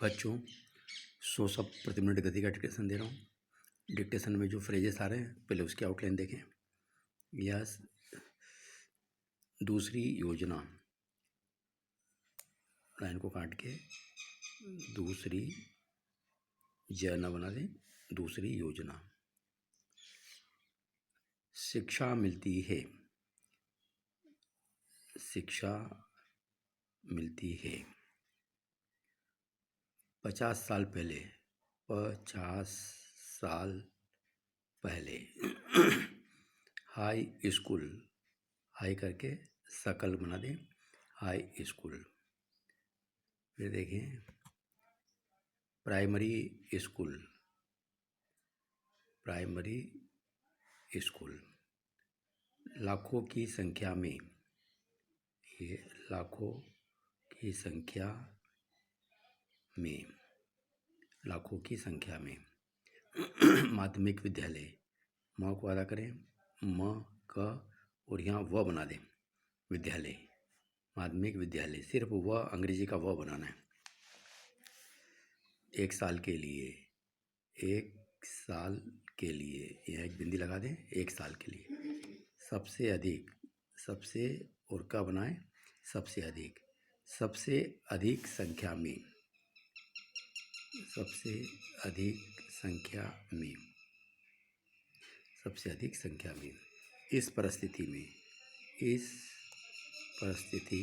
बच्चों 100 शब्द प्रति मिनट गति का डिक्टेशन दे रहा हूँ। डिक्टेशन में जो फ्रेजेस आ रहे हैं पहले उसकी आउटलाइन देखें। यस, दूसरी योजना, लाइन को काट के दूसरी जना बना दें। दूसरी योजना, शिक्षा मिलती है, शिक्षा मिलती है। 50 साल पहले, 50 साल पहले। हाई स्कूल, हाई करके सकल बना दें, हाई स्कूल। फिर देखें प्राइमरी स्कूल, प्राइमरी स्कूल। लाखों की संख्या में, ये लाखों की संख्या में, लाखों की संख्या में। माध्यमिक विद्यालय, म को अदा करें, म क और यहाँ व बना दें, विद्यालय, माध्यमिक विद्यालय। सिर्फ व, अंग्रेजी का व बनाना है। 1 साल के लिए, 1 साल के लिए, यहाँ एक बिंदी लगा दें, 1 साल के लिए। सबसे अधिक, सबसे और का बनाएं, सबसे अधिक, सबसे अधिक संख्या में, सबसे अधिक संख्या में, सबसे अधिक संख्या में। इस परिस्थिति में, इस परिस्थिति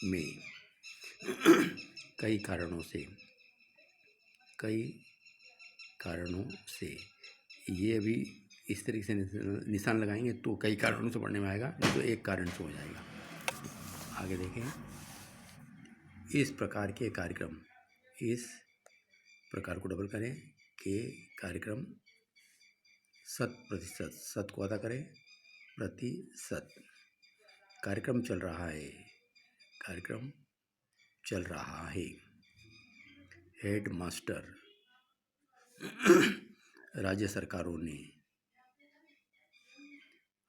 में कई कारणों से, कई कारणों से, ये भी इस तरीके से निशान लगाएंगे तो कई कारणों से पढ़ने में आएगा, नहीं तो एक कारण से हो जाएगा। आगे देखें, इस प्रकार के कार्यक्रम, इस प्रकार को डबल करें के कार्यक्रम 100%, 100 को अदा करें, प्रतिशत। कार्यक्रम चल रहा है, कार्यक्रम चल रहा है। हेड मास्टर, राज्य सरकारों ने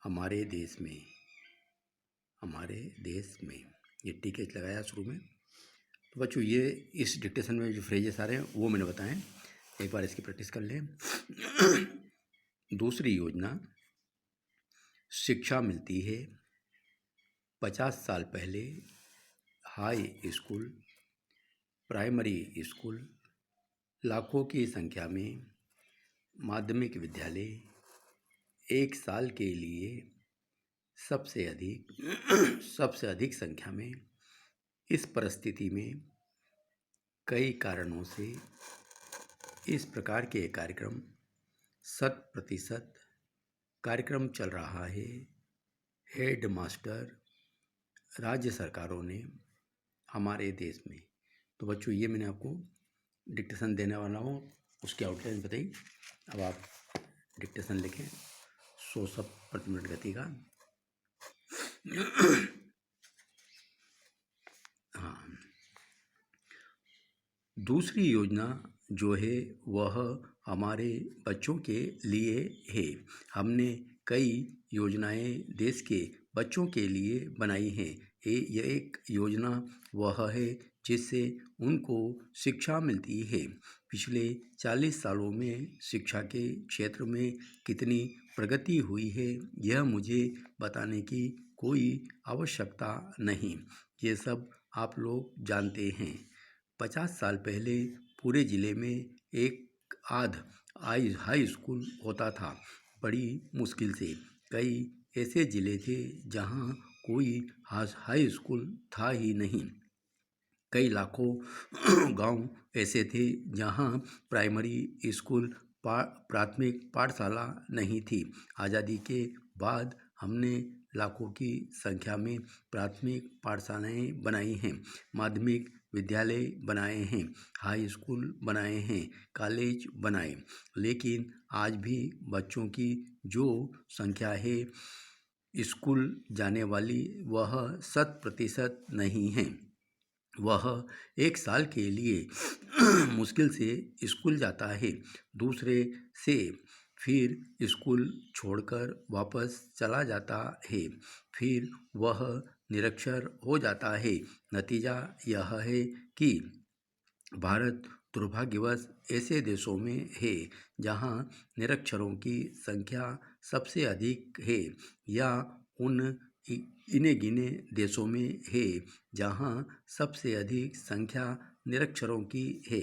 हमारे देश में, हमारे देश में, ये टीकेच लगाया शुरू में। तो बच्चों ये इस डिक्टेशन में जो फ्रेजेस आ रहे हैं वो मैंने बताएं, एक बार इसकी प्रैक्टिस कर लें। दूसरी योजना, शिक्षा मिलती है। 50 साल पहले हाई स्कूल, प्राइमरी स्कूल, लाखों की संख्या में, माध्यमिक विद्यालय, 1 साल के लिए, सबसे अधिक, सबसे अधिक संख्या में। इस परिस्थिति में कई कारणों से इस प्रकार के कार्यक्रम 100% कार्यक्रम चल रहा है। हेड मास्टर, राज्य सरकारों ने हमारे देश में। तो बच्चों ये मैंने आपको डिक्टेशन देने वाला हूँ, उसकी आउटलाइन बताई। अब आप डिक्टेशन लिखें 100 शब्द प्रति मिनट गति का। हाँ, दूसरी योजना जो है वह हमारे बच्चों के लिए है। हमने कई योजनाएं देश के बच्चों के लिए बनाई हैं। यह एक योजना वह है जिससे उनको शिक्षा मिलती है। पिछले 40 सालों में शिक्षा के क्षेत्र में कितनी प्रगति हुई है यह मुझे बताने की कोई आवश्यकता नहीं, ये सब आप लोग जानते हैं। 50 साल पहले पूरे ज़िले में एक आध हाई स्कूल होता था। बड़ी मुश्किल से कई ऐसे ज़िले थे जहां कोई हाई स्कूल था ही नहीं। कई लाखों गांव ऐसे थे जहां प्राइमरी स्कूल, प्राथमिक पाठशाला नहीं थी। आज़ादी के बाद हमने लाखों की संख्या में प्राथमिक पाठशालाएँ बनाई हैं, माध्यमिक विद्यालय बनाए हैं, हाई स्कूल बनाए हैं, कॉलेज बनाए। लेकिन आज भी बच्चों की जो संख्या है स्कूल जाने वाली वह 100% नहीं है। वह 1 साल के लिए मुश्किल से स्कूल जाता है, दूसरे से फिर स्कूल छोड़कर वापस चला जाता है, फिर वह निरक्षर हो जाता है। नतीजा यह है कि भारत दुर्भाग्यवश ऐसे देशों में है जहां निरक्षरों की संख्या सबसे अधिक है, या उन इन्हें गिने देशों में है जहां सबसे अधिक संख्या निरक्षरों की है।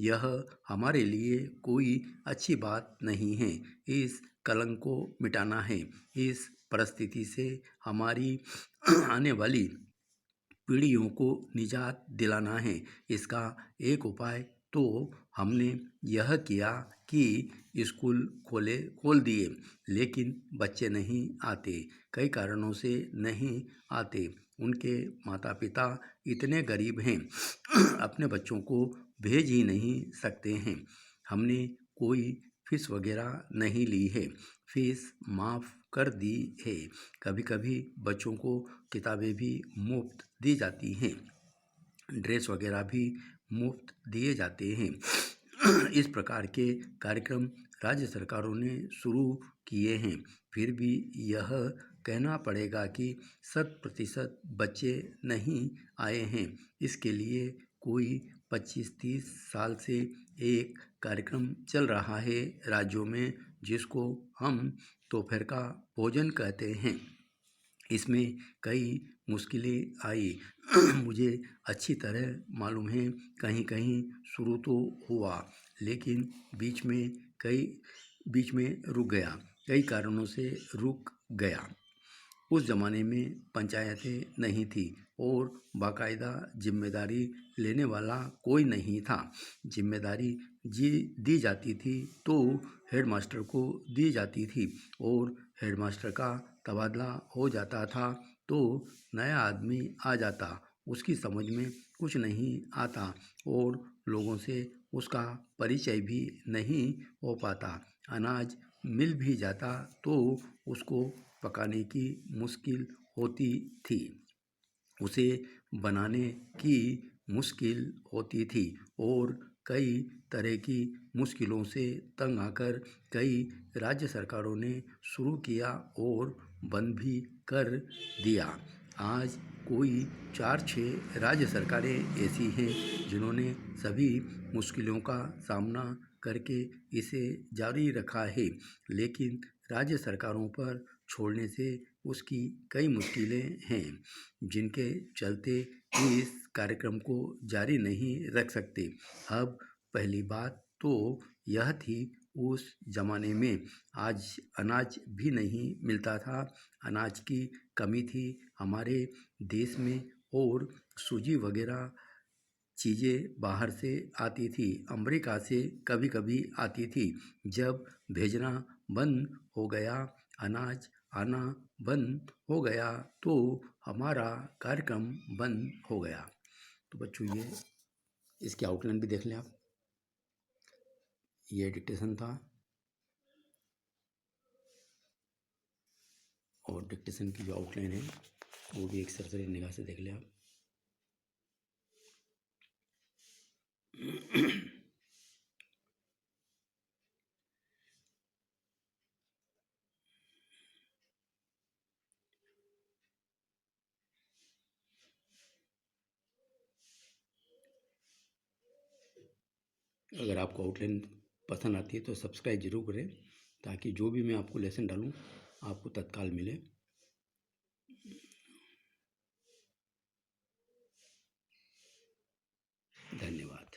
यह हमारे लिए कोई अच्छी बात नहीं है। इस कलंक को मिटाना है। इस परिस्थिति से हमारी आने वाली पीढ़ियों को निजात दिलाना है। इसका एक उपाय तो हमने यह किया कि स्कूल खोल दिए, लेकिन बच्चे नहीं आते। कई कारणों से नहीं आते। उनके माता पिता इतने गरीब हैं, अपने बच्चों को भेज ही नहीं सकते हैं। हमने कोई फीस वगैरह नहीं ली है, फीस माफ़ कर दी है। कभी कभी बच्चों को किताबें भी मुफ्त दी जाती हैं, ड्रेस वगैरह भी मुफ्त दिए जाते हैं। इस प्रकार के कार्यक्रम राज्य सरकारों ने शुरू किए हैं। फिर भी यह कहना पड़ेगा कि 100% बच्चे नहीं आए हैं। इसके लिए कोई 25-30 साल से एक कार्यक्रम चल रहा है राज्यों में, जिसको हम दोपहर का भोजन कहते हैं। इसमें कई मुश्किलें आई। मुझे अच्छी तरह मालूम है, कहीं कहीं शुरू तो हुआ, लेकिन बीच में रुक गया। कई कारणों से रुक गया। उस ज़माने में पंचायतें नहीं थी और बाकायदा जिम्मेदारी लेने वाला कोई नहीं था। जिम्मेदारी दी जाती थी तो हेडमास्टर को दी जाती थी, और हेडमास्टर का तबादला हो जाता था तो नया आदमी आ जाता। उसकी समझ में कुछ नहीं आता और लोगों से उसका परिचय भी नहीं हो पाता। अनाज मिल भी जाता तो उसको पकाने की मुश्किल होती थी, उसे बनाने की मुश्किल होती थी, और कई तरह की मुश्किलों से तंग आकर कई राज्य सरकारों ने शुरू किया और बंद भी कर दिया। आज कोई 4-6 राज्य सरकारें ऐसी हैं जिन्होंने सभी मुश्किलों का सामना करके इसे जारी रखा है, लेकिन राज्य सरकारों पर छोड़ने से उसकी कई मुश्किलें हैं, जिनके चलते इस कार्यक्रम को जारी नहीं रख सकते। अब पहली बात तो यह थी, उस ज़माने में आज अनाज भी नहीं मिलता था। अनाज की कमी थी हमारे देश में, और सूजी वगैरह चीज़ें बाहर से आती थी, अमेरिका से कभी कभी आती थी। जब भेजना बंद हो गया, अनाज आना बंद हो गया, तो हमारा कार्यक्रम बंद हो गया। तो बच्चों, ये इसके आउटलाइन भी देख लें आप। ये डिक्टेशन था, और डिक्टेशन की जो आउटलाइन है वो भी एक सरसरी निगाह से देख लें आप। अगर आपको आउटलाइन पसंद आती है तो सब्सक्राइब जरूर करें, ताकि जो भी मैं आपको लेसन डालूं आपको तत्काल मिले। धन्यवाद।